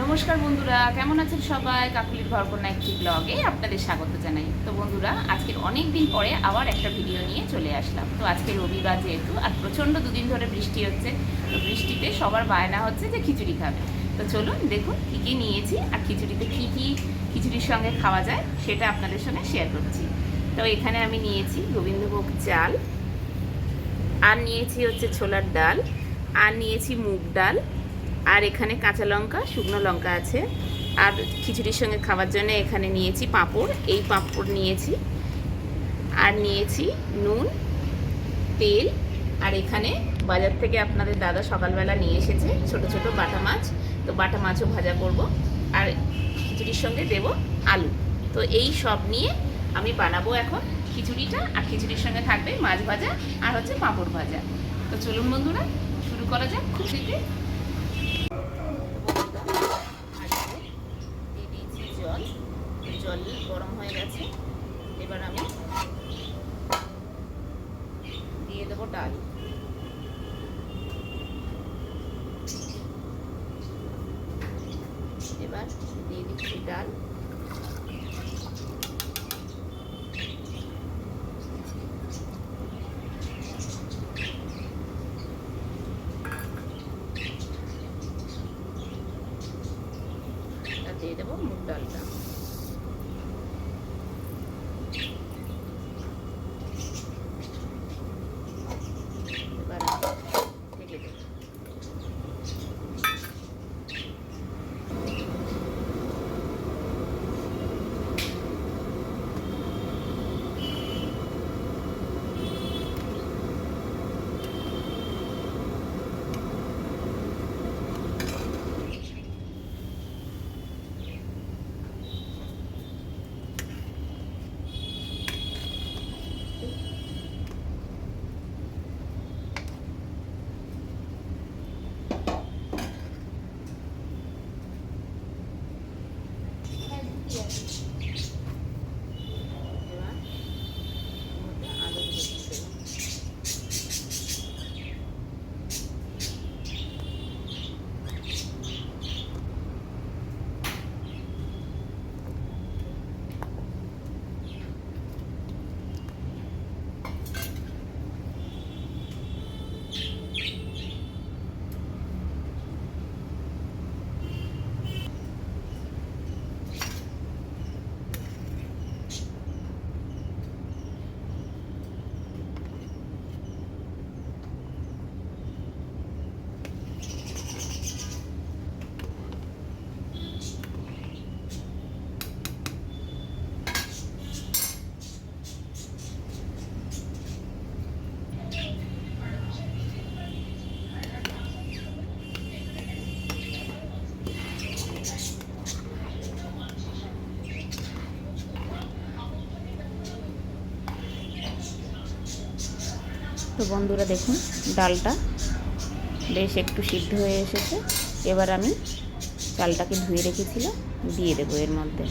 নমস্কার বন্ধুরা, কেমন আছেন সবাই? কাকুলির ঘরকন্যা একটি ব্লগে আপনাদের স্বাগত জানাই। তো বন্ধুরা, আজকের অনেক দিন পরে আবার একটা ভিডিও নিয়ে চলে আসলাম। তো আজকে রবিবার যেহেতু, আর প্রচণ্ড দুদিন ধরে বৃষ্টি হচ্ছে, তো বৃষ্টিতে সবার বায়না হচ্ছে যে খিচুড়ি খাবে। তো চলুন দেখুন কী কী নিয়েছি আর খিচুড়িতে কী কী খিচুড়ির সঙ্গে খাওয়া যায় সেটা আপনাদের সঙ্গে শেয়ার করছি। তো এখানে আমি নিয়েছি গোবিন্দভোগ চাল, আর নিয়েছি হচ্ছে ছোলার ডাল, আর নিয়েছি মুগ ডাল, আর এখানে কাঁচা লঙ্কা, শুকনো লঙ্কা আছে। আর খিচুড়ির সঙ্গে খাওয়ার জন্য এখানে নিয়েছি পাঁপড়, এই পাঁপড় নিয়েছি। আর নিয়েছি নুন, তেল, আর এখানে বাজার থেকে আপনাদের দাদা সকালবেলা নিয়ে এসেছে ছোট ছোট বাটা মাছ। তো বাটা মাছও ভাজা করব, আর খিচুড়ির সঙ্গে দেব আলু। তো এই সব নিয়ে আমি বানাবো এখন খিচুড়িটা, আর খিচুড়ির সঙ্গে থাকবে মাছ ভাজা আর হচ্ছে পাঁপড় ভাজা। তো চলুন বন্ধুরা, শুরু করা যাক খুশিতে। দিয়ে দিয়েছি জল, জল গরম হয়ে গেছে। এবার আমি দিয়ে দেবো ডাল। এবার দিয়ে দিচ্ছি ডাল। আর দিয়ে দেবো মুগ ডালটা। এবার ঢেকে দেবো। তো বন্ধুরা দেখুন, ডালটা বেশ একটু সিদ্ধ হয়ে এসেছে। এবার আমি চালটাকে ধুয়ে রেখেছিলাম দিয়ে দেবো এর মধ্যে।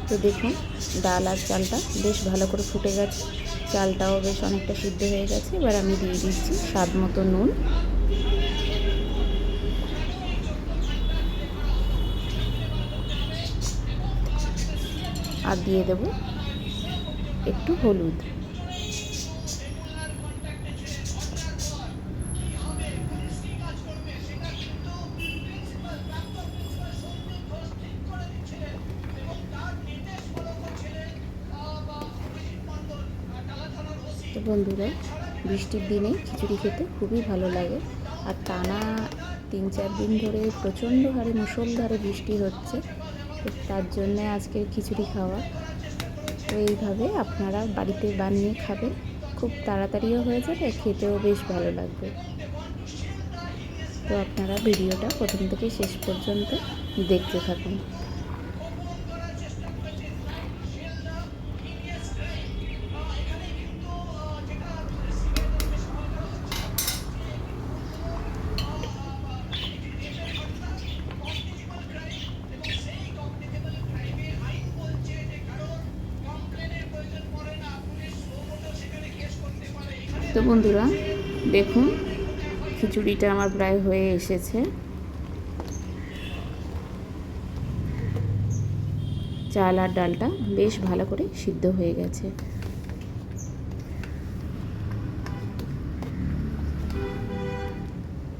তো দেখুন ডাল আর চালটা বেশ ভালো করে ফুটে গেছে, চালটাও বেশ অনেকটা সিদ্ধ হয়ে গেছে। এবার আমি দিয়ে দিচ্ছি স্বাদ মতো নুন, আর দিয়ে দেব একটু হলুদ। তো বন্ধুরা, বৃষ্টির দিনে খিচুড়ি খেতে খুবই ভালো লাগে। আর টানা 3-4 দিন ধরে প্রচণ্ড হারে মুষলধারে বৃষ্টি হচ্ছে, তো তার জন্যে আজকের খিচুড়ি খাওয়া। তো এইভাবে আপনারা বাড়িতে বানিয়ে খাবেন, খুব তাড়াতাড়িও হয়ে যাবে, খেতেও বেশ ভালো লাগবে। তো আপনারা ভিডিওটা প্রথম থেকে শেষ পর্যন্ত দেখতে থাকুন। তো বন্ধুরা দেখুন, খিচুড়িটা আমার প্রায় হয়ে এসেছে। চাল আর ডালটা বেশ ভালো করে সিদ্ধ হয়ে গেছে।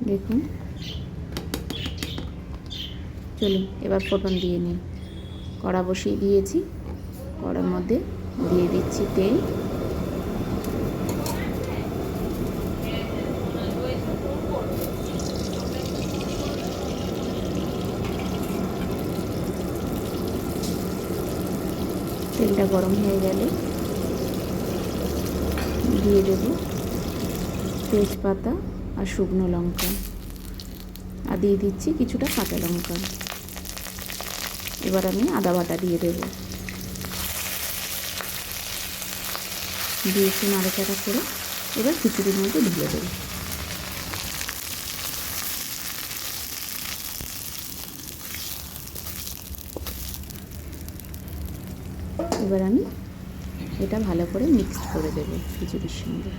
দেখুন, চলুন এবার ফোড়ন দিয়ে নিই। কড়া বসিয়ে দিয়েছি, কড়ার মধ্যে দিয়ে দিচ্ছি তেল। তেলটা গরম হয়ে গেলে দিয়ে দেব তেজপাতা আর শুকনো লঙ্কা, আর দিয়ে দিচ্ছি কিছুটা কাঁচা লঙ্কা। এবার আমি আদা বাটা দিয়ে দেব, দিয়ে একটু নাড়াচাড়া করে এবার খিচুড়ির মধ্যে ঢেলে দেব। এবার আমি এটা ভালো করে মিক্স করে দেব খিচুড়ির সঙ্গে।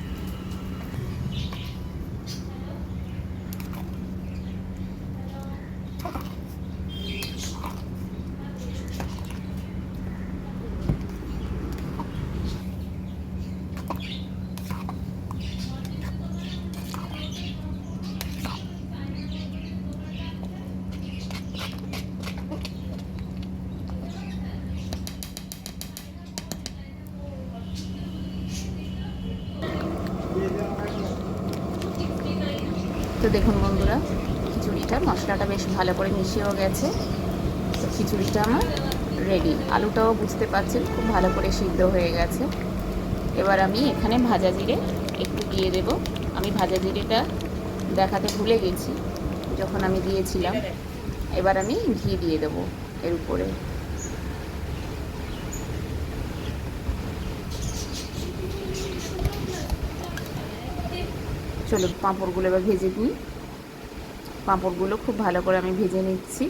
তো দেখুন বন্ধুরা, খিচুড়িটা মশলাটা বেশ ভালো করে মিশিয়েও গেছে। তো খিচুড়িটা আমার রেডি। আলুটাও বুঝতে পারছেন খুব ভালো করে সিদ্ধ হয়ে গেছে। এবার আমি এখানে ভাজা জিরে একটু দিয়ে দেব। আমি ভাজা জিরেটা দেখাতে ভুলে গেছি যখন আমি দিয়েছিলাম। এবার আমি ঘি দিয়ে দেবো এর উপরে। চলো পাঁপড়গুলো এবার ভেজে নিই। পাঁপড়গুলো খুব ভালো করে আমি ভেজে নিচ্ছি।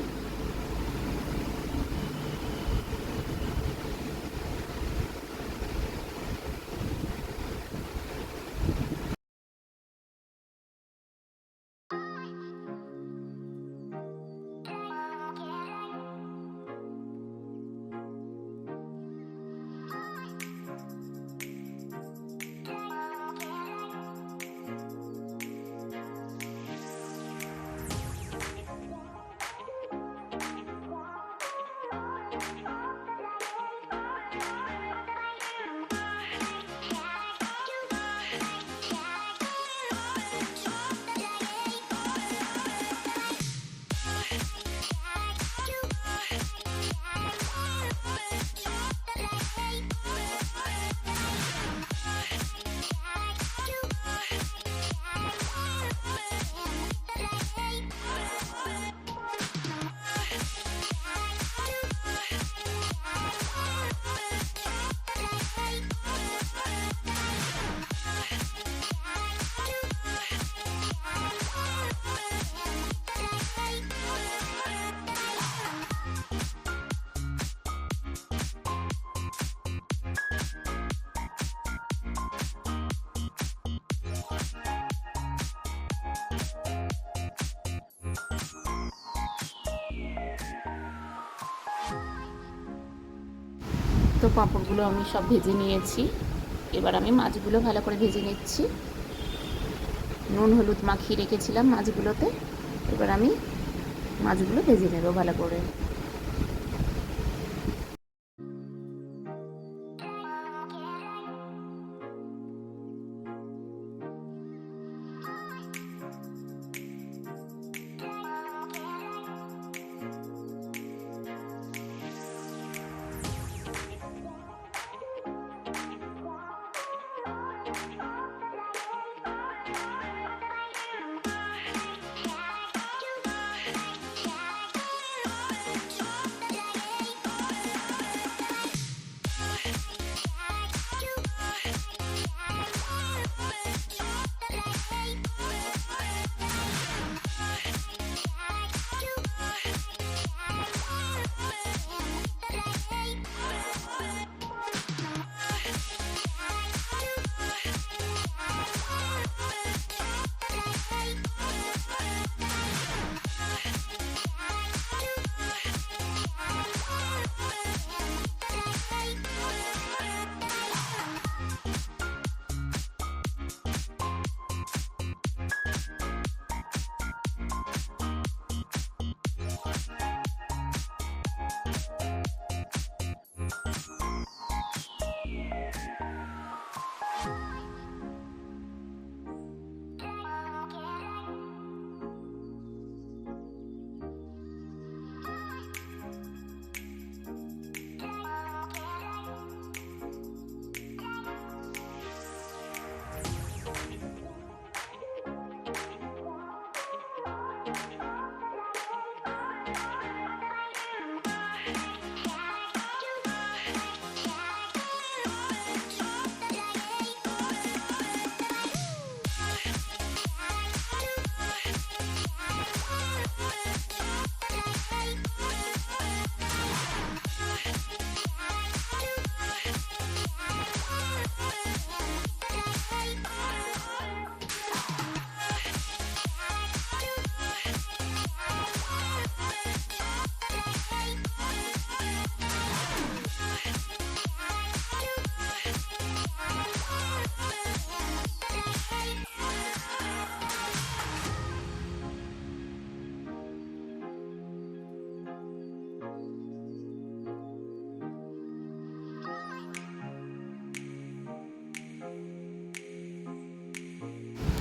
তো পাঁপড়গুলো আমি সব ভেজে নিয়েছি। এবার আমি মাছগুলো ভালো করে ভেজে নিচ্ছি। নুন হলুদ মাখিয়ে রেখেছিলাম মাছগুলোতে। এবার আমি মাছগুলো ভেজে নেব ভালো করে।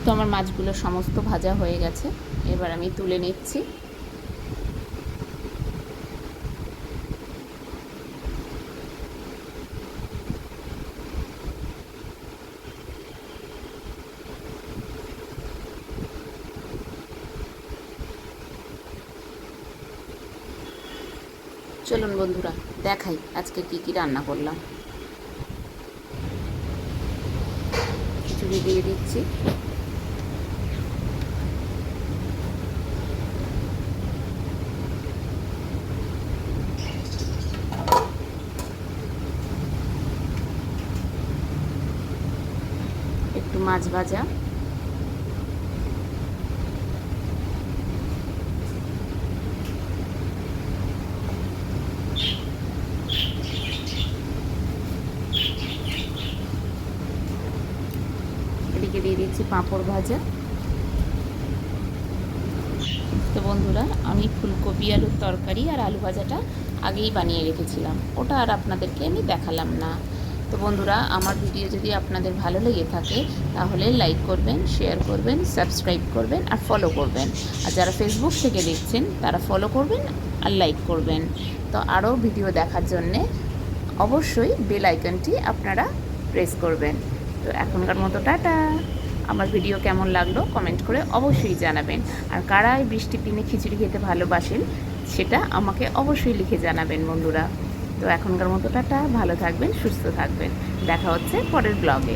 তো আমার মাছগুলো সমস্ত ভাজা হয়ে গেছে। এবার আমি তুলে নিচ্ছি। চলুন বন্ধুরা দেখাই আজকে কি কি রান্না করলাম। খিচুড়ি দিয়ে দিচ্ছি। একটু মাছ ভাজা, এদিকে দিয়ে দিচ্ছি পাঁপড় ভাজা। তো বন্ধুরা আমি ফুলকপি আলুর তরকারি আর আলু ভাজাটা আগেই বানিয়ে রেখেছিলাম, ওটা আর আপনাদেরকে আমি দেখালাম না। তো বন্ধুরা আমার ভিডিও যদি আপনাদের ভালো লেগে থাকে তাহলে লাইক করবেন, শেয়ার করবেন, সাবস্ক্রাইব করবেন আর ফলো করবেন। আর যারা ফেসবুক থেকে দেখছেন তারা ফলো করবেন আর লাইক করবেন। তো আরও ভিডিও দেখার জন্যে অবশ্যই বেল আইকনটি আপনারা প্রেস করবেন। তো এখনকার মতো টাটা। আমার ভিডিও কেমন লাগলো কমেন্ট করে অবশ্যই জানাবেন। আর কারা এই বৃষ্টি দিনে খিচুড়ি খেতে ভালোবাসেন সেটা আমাকে অবশ্যই লিখে জানাবেন বন্ধুরা। তো এখনকার মতো টাটা, ভালো থাকবেন, সুস্থ থাকবেন। দেখা হচ্ছে পরের ব্লগে।